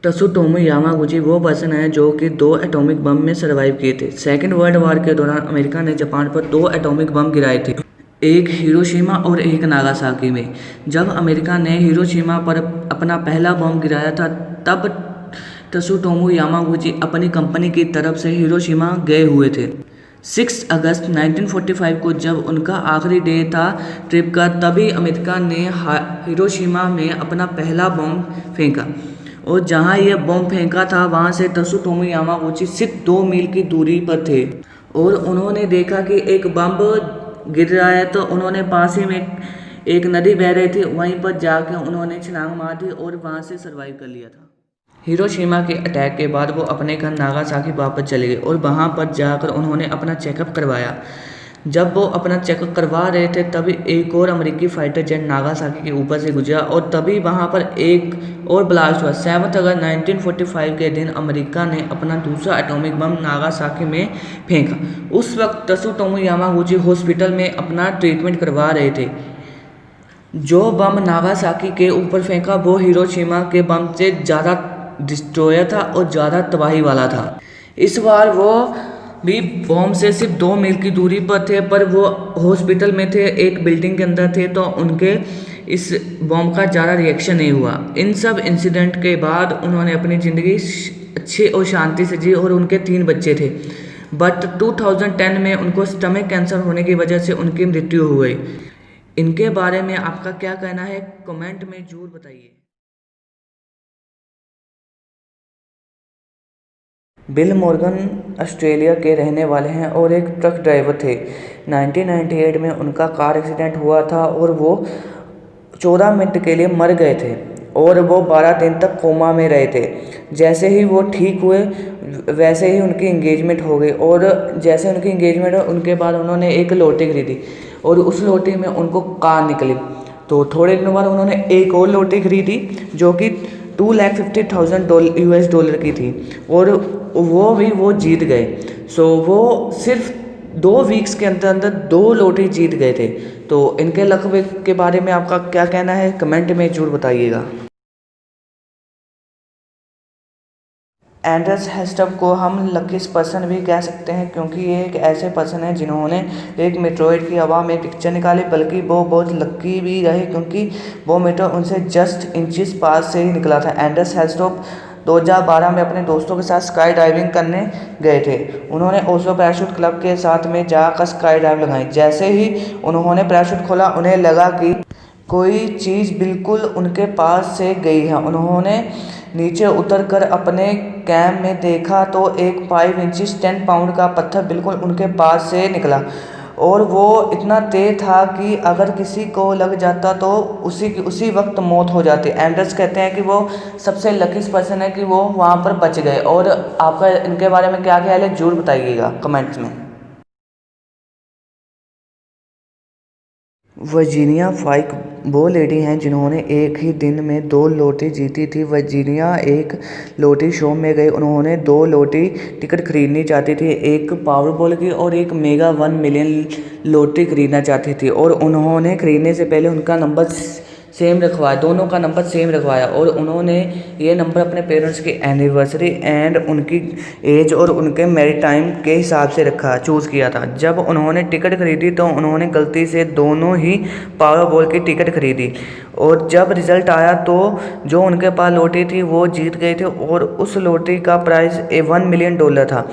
Tsutomu Yamaguchi वो person है जो कि 2 एटॉमिक बम में सर्वाइव किए थे। सेकेंड वर्ल्ड वॉर के दौरान अमेरिका ने जापान पर 2 एटॉमिक बम गिराए थे, एक हिरोशिमा और एक नागासाकी में। जब अमेरिका ने हिरोशिमा पर अपना पहला बम गिराया था तब त्सुटोमू यामागुची अपनी कंपनी की तरफ से हिरोशिमा गए हुए थे। 6 अगस्त 1945 को जब उनका आखिरी डे था ट्रिप का, तभी अमेरिका ने हिरोशिमा में अपना पहला बम फेंका और जहां यह बम फेंका था वहां से त्सुटोमू यामागुची सिर्फ 2 मील की दूरी पर थे और उन्होंने देखा कि एक बम गिर रहा है, तो उन्होंने पास ही में एक नदी बह रही थी, वहीं पर जाकर उन्होंने छलांग मार दी और वहां से सरवाइव कर लिया था। हिरोशिमा के अटैक के बाद वो अपने घर नागासाकी वापस चले गए और वहां पर जाकर उन्होंने अपना चेकअप करवाया। जब वो अपना चेकअप करवा रहे थे तभी एक और अमेरिकी फाइटर जेट नागासाकी के ऊपर से गुजरा और तभी वहां पर एक और ब्लास्ट हुआ। 7 अगस्त 1945 के दिन अमेरिका ने अपना दूसरा एटॉमिक बम नागासाकी में फेंका। उस वक्त त्सुटोमू यामागुची हॉस्पिटल में अपना ट्रीटमेंट करवा रहे थे। जो बम नागासाकी के ऊपर फेंका वो हिरोशिमा के बम से ज़्यादा डिस्ट्रॉयर था और ज़्यादा तबाही वाला था। इस बार वो भी बॉम्ब से सिर्फ 2 मील की दूरी पर थे, पर वो हॉस्पिटल में थे, एक बिल्डिंग के अंदर थे, तो उनके इस बॉम्ब का ज़्यादा रिएक्शन नहीं हुआ। इन सब इंसिडेंट के बाद उन्होंने अपनी ज़िंदगी अच्छे और शांति से जी और उनके 3 बच्चे थे। बट 2010 में उनको स्टमक कैंसर होने की वजह से उनकी मृत्यु हो गई। इनके बारे में आपका क्या कहना है, कमेंट में ज़रूर बताइए। बिल मॉर्गन ऑस्ट्रेलिया के रहने वाले हैं और एक ट्रक ड्राइवर थे। 1998 में उनका कार एक्सीडेंट हुआ था और वो 14 मिनट के लिए मर गए थे और वो 12 दिन तक कोमा में रहे थे। जैसे ही वो ठीक हुए वैसे ही उनकी इंगेजमेंट हो गई और जैसे उनकी इंगेजमेंट हो उनके बाद उन्होंने एक लॉटरी खरीदी और उस लॉटरी में उनको कार निकली। तो थोड़े दिनों बाद उन्होंने एक और लॉटरी खरीदी जो कि $250,000 US डॉलर की थी और वो जीत गए। सो वो सिर्फ 2 वीक्स के अंदर अंदर 2 लॉटरी जीत गए थे। तो इनके लक के बारे में आपका क्या कहना है, कमेंट में जरूर बताइएगा। एंड्रस हेस्टम को हम लकीस्ट पर्सन भी कह सकते हैं क्योंकि ये एक ऐसे पर्सन है जिन्होंने एक मेट्रॉइड की हवा में पिक्चर निकाली, बल्कि वो बहुत लकी भी रहे क्योंकि वो मेट्रो उनसे जस्ट इंचेस पास से ही निकला था। एंड्रस हेस्टम 2012 में अपने दोस्तों के साथ स्काई डाइविंग करने गए थे। उन्होंने ओस्लो पैराशूट क्लब के साथ में जाकर स्काई डाइव लगाई। जैसे ही उन्होंने पैराशूट खोला उन्हें लगा कि कोई चीज़ बिल्कुल उनके पास से गई है। उन्होंने नीचे उतरकर अपने कैम में देखा तो एक 5 इंचेस 10 पाउंड का पत्थर बिल्कुल उनके पास से निकला और वो इतना तेज था कि अगर किसी को लग जाता तो उसी वक्त मौत हो जाती। एंड्रस कहते हैं कि वो सबसे लकीस्ट पर्सन है कि वो वहाँ पर बच गए। और आपका इनके बारे में क्या ख्याल है, जरूर बताइएगा कमेंट्स में। वर्जीनिया फाइक वो लेडी हैं जिन्होंने एक ही दिन में 2 लॉटरी जीती थी। वर्जीनिया एक लॉटरी शो में गई। उन्होंने 2 लॉटरी टिकट खरीदनी चाहती थी, एक पावरबॉल की और एक मेगा 1 मिलियन लॉटरी खरीदना चाहती थी और उन्होंने खरीदने से पहले उनका नंबर सेम रखवाया, दोनों का नंबर सेम रखवाया और उन्होंने ये नंबर अपने पेरेंट्स की एनिवर्सरी एंड उनकी एज और उनके मैरिड टाइम के हिसाब से चूज़ किया था। जब उन्होंने टिकट खरीदी तो उन्होंने गलती से दोनों ही पावरबॉल की टिकट खरीदी और जब रिज़ल्ट आया तो जो उनके पास लॉटरी थी वो जीत गए थे और उस लॉटरी का प्राइस $1 मिलियन था।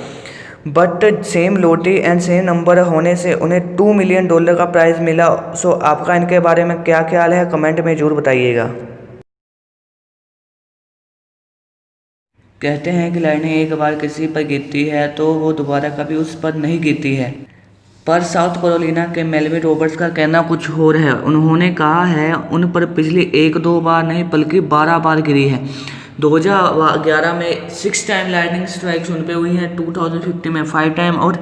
But same lottery and same number होने से उन्हें $2 मिलियन का प्राइज़ मिला। सो आपका इनके बारे में क्या ख्याल है, कमेंट में ज़रूर बताइएगा। कहते हैं कि लाइनें एक बार किसी पर गिरती है तो वो दोबारा कभी उस पर नहीं गिरती है, पर साउथ कैरोलिना के मेलविन रॉबर्ट्स का कहना कुछ और है। उन्होंने कहा है उन पर पिछली 1-2 बार नहीं बल्कि 12 बार गिरी है। 2011 में 6 टाइम लाइटनिंग स्ट्राइक्स उन पे हुई हैं, 2015 में 5 टाइम और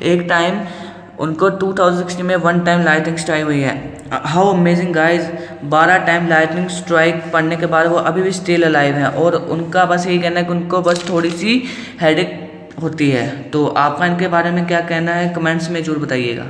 एक टाइम उनको 2016 में 1 टाइम लाइटनिंग स्ट्राइक हुई है। How amazing guys, 12 time lightning strike पड़ने के बाद वो अभी भी स्टिल अलाइव हैं और उनका बस यही कहना है कि उनको बस थोड़ी सी हेडेक होती है। तो आपका इनके बारे में क्या कहना है, कमेंट्स में जरूर बताइएगा।